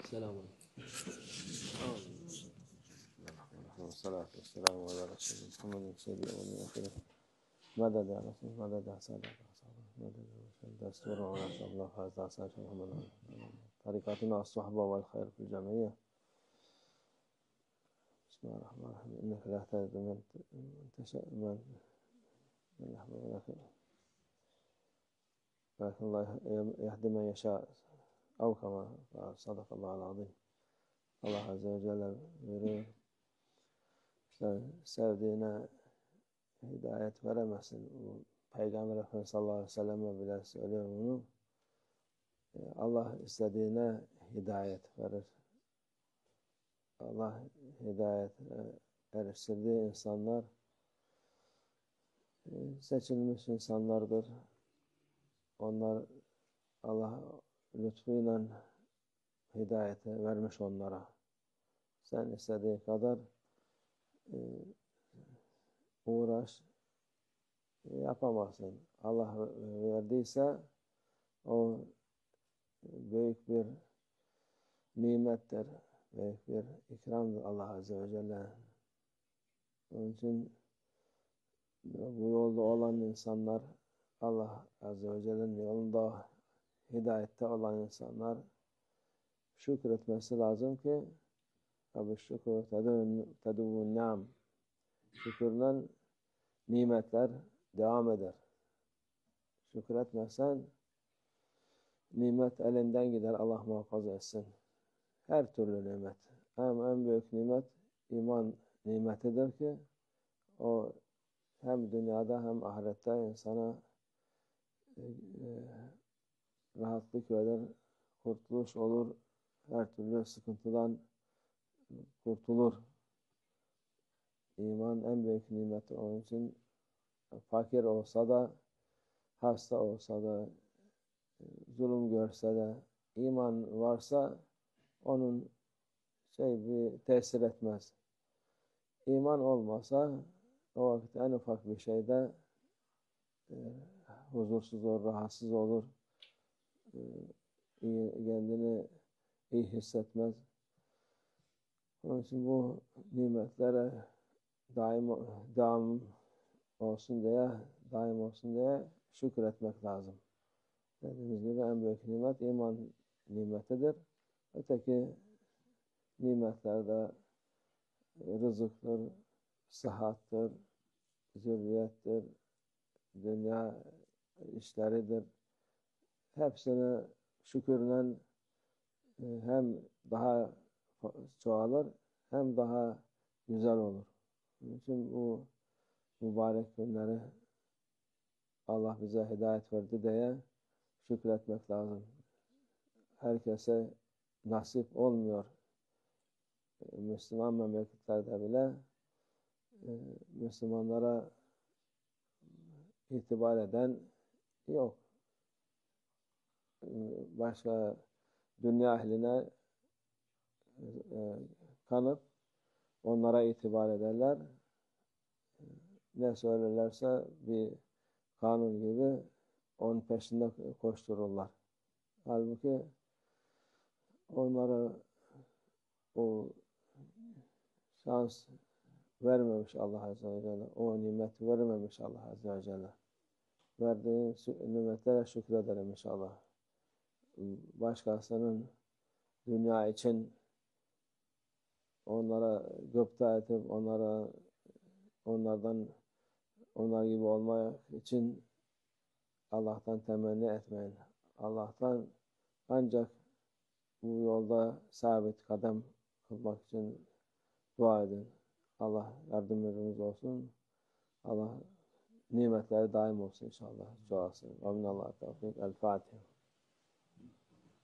السلام عليكم. والصلاة والسلام على رسول محمد سيد الأولين والآخرين. مدد يا رسول مدد يا سادة مدد دستور ونسأل الله هذا أساس محمد طريقتنا الصحبة والخير في الجمعية. بسم الله الرحمن الرحيم. إنك لا تهدي من تشاء من يحبب ولكن الله يهدي من يشاء أو كما قال صدق الله العظيم. Allah Azze ve Celle buyuruyor. Sevdiğine hidayet veremezsin. Peygamber Efendimiz sallallahu aleyhi ve selleme bile söylüyor bunu. Allah istediğine hidayet verir. Allah hidayet eriştirdiği insanlar seçilmiş insanlardır. Onlar Allah lütfuyla hidayeti vermiş onlara. Sen istediği kadar uğraş yapamazsın. Allah verdiyse o büyük bir nimettir, büyük bir ikramdır Allah Azze ve Celle. Onun için bu yolda olan insanlar, Allah Azze ve Celle'nin yolunda hidayette olan insanlar şükretmesi lazım ki tabi şükür teduvun ni'am, şükürle nimetler devam eder. Şükretmezsen nimet elinden gider, Allah muhafaza etsin. Her türlü nimet. En büyük nimet iman nimetidir ki o hem dünyada hem ahirette insana rahatlık verir, kurtuluş olur, her türlü sıkıntıdan kurtulur. İman en büyük nimeti. Onun için fakir olsa da, hasta olsa da, zulüm görse de, iman varsa onun bir tesir etmez. İman olmasa o vakit en ufak bir şeyde huzursuz olur, rahatsız olur, kendini iyi hissetmez. Onun için bu nimetlere daim olsun diye şükretmek lazım. Dediğimiz gibi en büyük nimet iman nimetidir. Öteki nimetlerde rızıktır, sıhhattır, zürriyettir, dünya işleridir. Hepsini şükürle hem daha çoğalır hem daha güzel olur. Onun için bu mübarek günleri Allah bize hidayet verdi diye şükretmek lazım. Herkese nasip olmuyor. Müslüman memleketlerde bile Müslümanlara itibar eden yok. Başka dünya ehline kanıp onlara itibar ederler. Ne söylerlerse bir kanun gibi onun peşinde koştururlar. Halbuki onlara o şans vermemiş Allah Azze ve Celle. O nimet vermemiş Allah Azze ve Celle. Verdiği nimetlere şükredelim inşallah. Başkasının dünya için onlara gıpta edip onlar gibi olmak için Allah'tan temenni etmeyin. Allah'tan ancak bu yolda sabit kadem kılmak için dua edin. Allah yardımcımız olsun. Allah nimetleri daim olsun inşallah. Duasın. Amin. Allah tevfik. El Fatiha.